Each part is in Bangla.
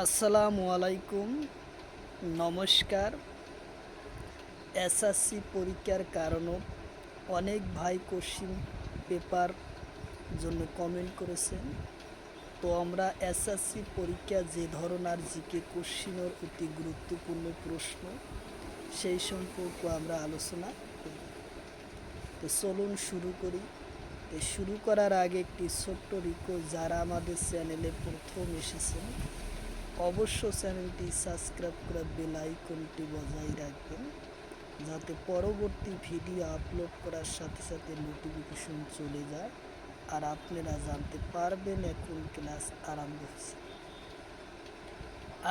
আসসালামু আলাইকুম, নমস্কার। এসএসসি পরীক্ষার কারণে অনেক ভাই কোশ্চিন পেপার জন্য কমেন্ট করেছেন। তো আমরা এসএসসি পরীক্ষা যে ধরনের জিকে কোশ্চিনের অতি গুরুত্বপূর্ণ প্রশ্ন সেই সম্পর্কে আমরা আলোচনা করি। তো চলুন শুরু করি। তো শুরু করার আগে একটি ছোট্ট রিকোয়েস্ট, যারা আমাদের চ্যানেলে প্রথম এসেছেন অবশ্য চ্যানেলটি সাবস্ক্রাইব করে বেল আইকনটি বজায় রাখবেন, যাতে পরবর্তী ভিডিও আপলোড করার সাথে সাথে নোটিফিকেশন চলে যায় আর আপনারা জানতে পারবেন এখন ক্লাস আরম্ভ হচ্ছে।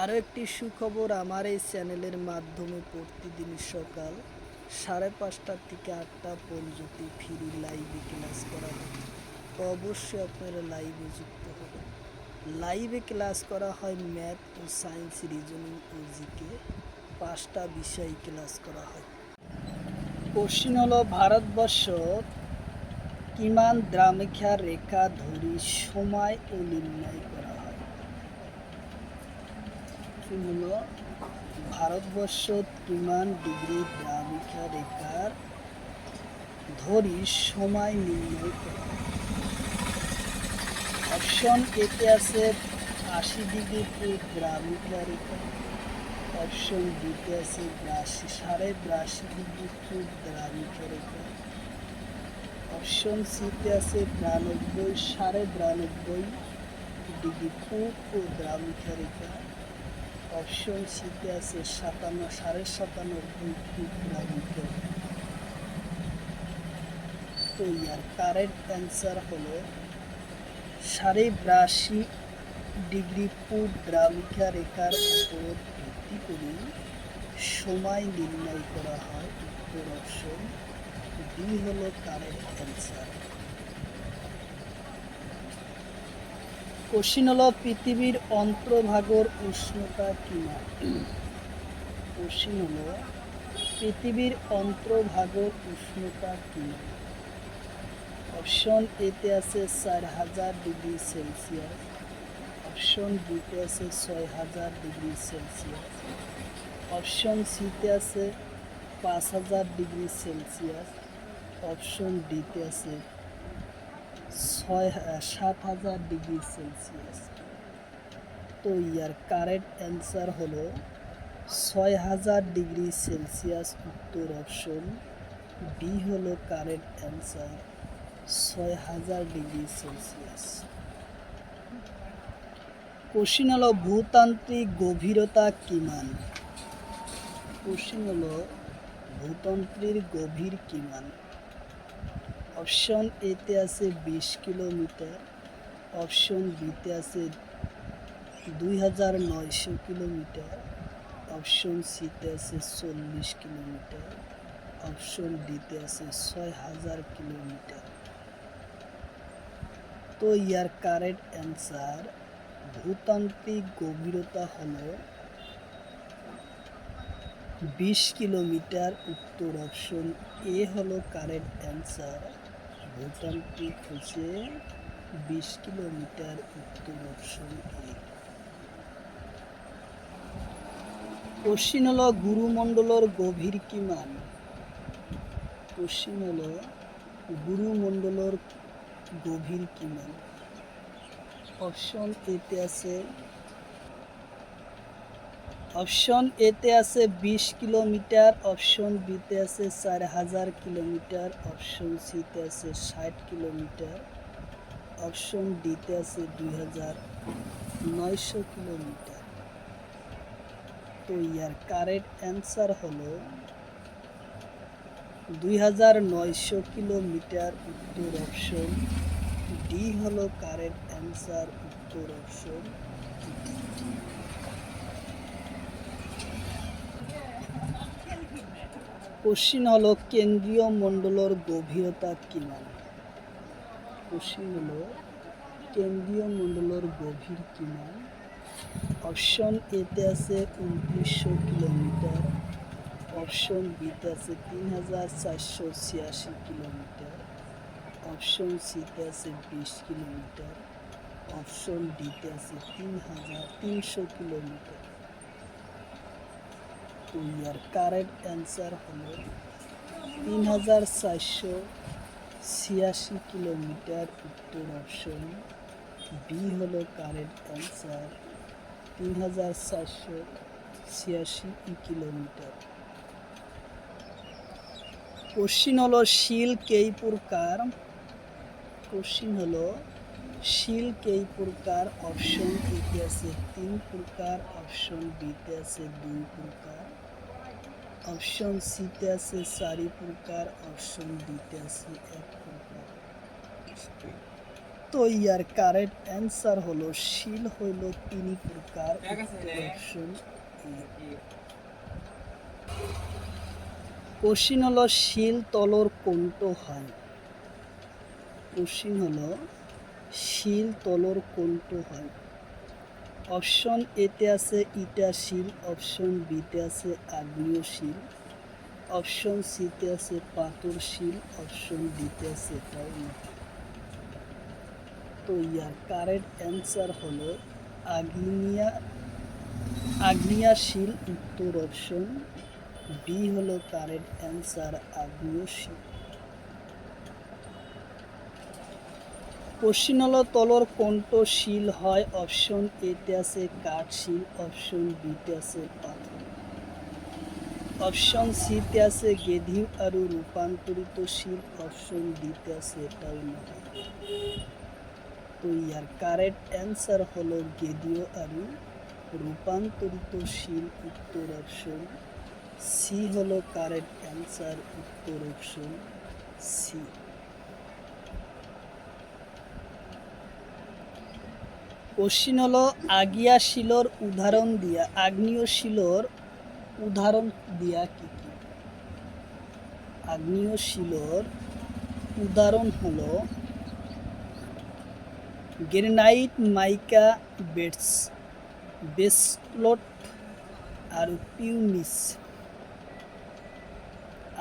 আরও একটি সুখবর, আমার এই চ্যানেলের মাধ্যমে প্রতিদিন সকাল 5:30 থেকে 8টা পর্যন্ত ফ্রি লাইভে ক্লাস করা হয়। তো অবশ্যই আপনারা লাইভে যুক্ত হবেন। লাইভে ক্লাস করা হয় ম্যাথ ও সায়েন্স, রিজনিং ও জিকে 5টা বিষয় ক্লাস করা হয়। কোশ্চিন হলো, ভারতবর্ষ কিমান দ্রাঘিমা রেখা ধরি সময় ও নির্ণয় করা হয়। হলো ভারতবর্ষ কিমান ডিগ্রি দ্রাঘিমা রেখার ধরি সময় নির্ণয় করা হয়। অপশন এতে আছে 80 ডিগ্রি পূর্ব দ্রাঘিমা রেখা। অপশন বিতে আছে 82.5 ডিগ্রি পূর্ব দ্রাঘিমা রেখা। অপশন সিতে আছে 92.5 ডিগ্রি পূর্ব ও দ্রাঘিমা রেখা। অপশন সিতে আছে 97.5 পূর্ব দ্রাঘিমা রেখা। তো ইয়ার কারেক্ট অ্যান্সার হলো 82.5 ডিগ্রি পূর্ব দ্রাঘিমা রেখার উপর ভিত্তি করে সময় নির্ণয় করা হয়। উত্তর অপশন বি হলো কারেক্ট অ্যান্সার। কোশ্চিন হলো, পৃথিবীর অন্তর্ভাগের উষ্ণতা কিমান। কোশ্চিন হলো, পৃথিবীর অন্তর্ভাগের উষ্ণতা কিমান। অপশন এতে আছে 4000 ডিগ্রি সেলসিয়াস। অপশন বিতে আছে 6000 ডিগ্রি সেলসিয়াস। অপশন সিতে আছে 5000 ডিগ্রি সেলসিয়াস। অপশন ডিতে আছে 7000 ডিগ্রি সেলসিয়াস। তো ইয়ার কারেক্ট অ্যান্সার হলো 6000 ডিগ্রি সেলসিয়াস। উত্তর অপশন বি হলো correct answer, 6000 degree Celsius. Question হলো, ভূতাত্ত্বিক গভীরতা কিমান। কোশ্চিন হলো, ভূতন্ত্রের গভীর কিমান। অপশন এতে আছে 20 কিলোমিটার। অপশন বিতে আছে 2900 কিলোমিটার। অপশন সিতে আছে 40 কিলোমিটার। অপশন ডিতে আছে 6000 কিলোমিটার। তো ইয়ার কারেক্ট অ্যান্সার, ভূতাত্ত্বিক গভীরতা হলো 20 কিলোমিটার। উত্তর অপশন এ হলো কারেক্ট অ্যান্সার, ভূতাত্ত্বিক হচ্ছে 20 কিলোমিটার। উত্তর অপশন এ। কোশ্চিন হলো, গুরুমণ্ডলের গভীর কিমান। কোশ্চিন হলো, গুরুমণ্ডলের গভীর কিমান। অপশন এতে আছে 20 কিলোমিটার। অপশন বিতে আছে 4000 কিলোমিটার। অপশন সিতে আছে 60 কিলোমিটার। অপশন ডিতে আছে 2900 কিলোমিটার। তো ইয়ার কারেক্ট অ্যান্সার হলো 2900 কিলোমিটার। উত্তর অপশন ডি হলো কারেক্ট অ্যান্সার। উত্তর অপশন ডি। কোশ্চিন হলো, কেন্দ্রীয় মণ্ডলের গভীরতা কিমান। কোশ্চিন হলো, কেন্দ্রীয় মণ্ডলের গভীর কিমান। অপশন এতে আছে 2900 কিলোমিটার। অপশন বিতে আছে 3486 কিলোমিটার। অপশন সিতে আছে 20 কিলোমিটার। অপশন ডিতে আছে 3,300 কিলোমিটার। তো ইয়ার কারেক্ট অ্যান্সার হলো 3,486 কিলোমিটার। উত্তর অপশন বি হলো কারেক্ট অ্যান্সার, 3,486 কিলোমিটার। কোশ্চিন হলো শিল কেই প্রকার? কোশ্চিন হলো শিল কেই প্রকার? অপশন এতে আছে 3 প্রকার, অপশন বিতে আছে 2 প্রকার, অপশন সিতে আছে 4 প্রকার, অপশন ডিতে আছে 1 প্রকার। তো ইয়ার কারেক্ট অ্যান্সার হলো শিল হইল 3 প্রকার। অপশন কোশ্চিন হলো শিল তলর কোনটো হয়? কোশ্চিন হলো শিল তলর কোনটো হয়? অপশন এতে আছে ইটা শিল, অপশন বিতে আছে আগ্নেয় শিল, অপশন সিতে আছে পাথর শিল, অপশন ডিতে আছে তো ইয়ার কারেক্ট অ্যান্সার হলো আগ্নেয় শিল। উত্তর অপশন বি হলো কারেক্ট অ্যান্সার, আগ্নেয় শিল। কোশ্চিন হলো তলর কোনটো শিল হয়? অপশন এতে আছে কাঠ শিল, অপশন বিতে আছে পাথর, অপশন সিতে আছে গেধিউ আর রূপান্তরিত শিল, অপশন ডিতে আছে এটাও নয়। তো ইয়ার কারেক্ট অ্যান্সার হলো গেধিউ আর রূপান্তরিত শিল। উত্তর অপশন সি হলো কারেক্ট অ্যান্সার, উত্তর অপশন সি। কোশ্চিন হলো আগিয়া শিলর উদাহরণ দিয়া, আগ্নেয় শিলর উদাহরণ দিয়া কি কি? আগ্নেয় শিলর উদাহরণ হলো গ্রানাইট, মাইকা, বেসল্ট আর পিউমিস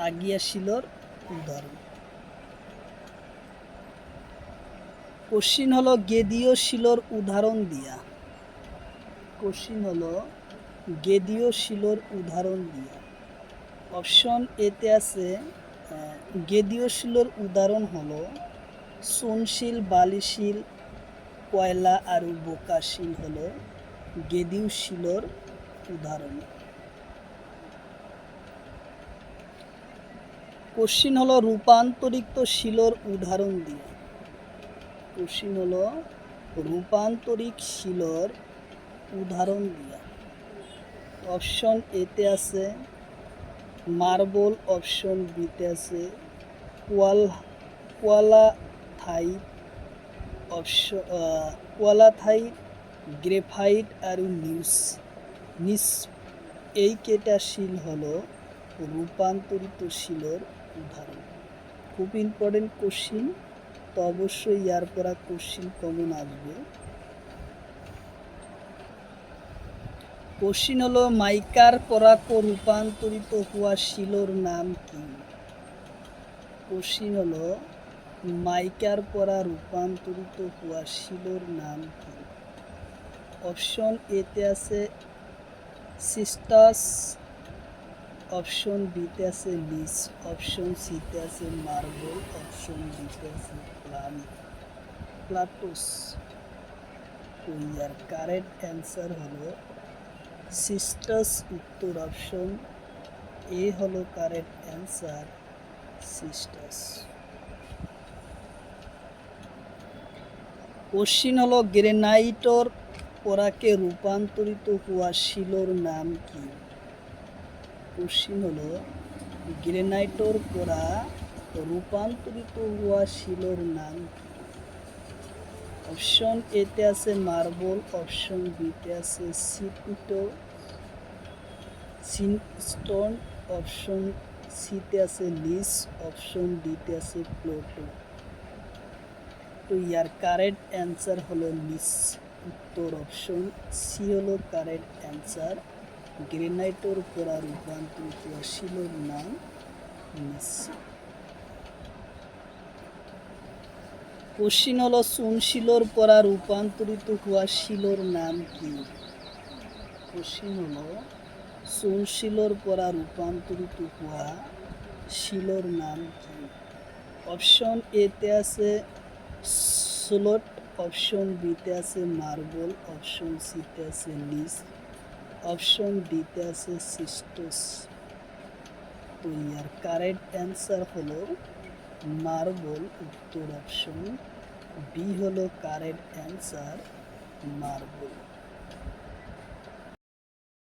আগিয়া শিলর উদাহরণ। কোশ্চিন হলো গেদীয় শিলর উদাহরণ দিয়া। কোশ্চিন হলো গেদীয় শিলর উদাহরণ দিয়া। অপশন এতে আছে গেদীয় শিলর উদাহরণ হলো চুনশিল, বালিশিল, কয়লা আর বোকা শিল হলো গেদীয় শিলর উদাহরণ। কোশ্চিন হলো রূপান্তরিত শিলর উদাহরণ দিয়া। কোশ্চিন হলো রূপান্তরিক শিলর উদাহরণ দিয়া। অপশন এতে আছে মার্বল, অপশন বিতে আছে কোয়ালাথাইট, গ্রেফাইট আর নিস এই কেটা শিল হলো রূপান্তরিত শিলর উদাহরণ। খুব ইম্পর্টেন্ট কোশ্চিন, তো অবশ্যই ইয়ার পরা কোশ্চিন কমন আসবে। কোশ্চিন হলো মাইকার পরাক রূপান্তরিত হওয়া শিলর নাম কি? কোশ্চিন হলো মাইকার পরা রূপান্তরিত হওয়া শিলর নাম কি? অপশন এতে আছে সিস্টাস, অপশন বিতে আছে লিস, অপশন সিতে আছে মার্বল, অপশন ডিতে আছে প্লাটোস। তো ইয়ার কারেক্ট অ্যান্সার হলো সিস্টাস। উত্তর অপশন এ হলো কারেক্ট অ্যান্সার, সিস্টাস। কোশ্চিন হলো গ্রেনাইটর পরাকে রূপান্তরিত হওয়া শিলর নাম কি? কোশ্চিন হলো গ্রেনাইটর পরা রূপান্তরিত হওয়া শিলর নাম কি? অপশন এতে আছে মার্বল, অপশন বিতে আছে সিনস্টোন, অপশন সিতে আছে লিস, অপশন ডিতে আছে প্লুটো। তো ইয়ার কারেক্ট অ্যান্সার হলো লিস। উত্তর অপশন সি হলো কারেক্ট অ্যান্সার, গ্রেনাইটের পরা রূপান্তরিত শিলর নাম লিস। কোশ্চিন হলো চুন শিলোর পরা রূপান্তরিত হওয়া শিলোর নাম কি? কোশ্চিন হলো চুন শিলোর পরা রূপান্তরিত হওয়া শিলোর নাম কি? অপশন এতে আছে সোলট, অপশন বিতে আছে মার্বল, অপশন সিতে আছে লিস, অপশন ডিতে আছে সিস্টোস। তো ইয়ার কারেক্ট অ্যান্সার হলো মার্বল, উত্তর অপশন বি হলো কারেক্ট অ্যান্সার মার্বল।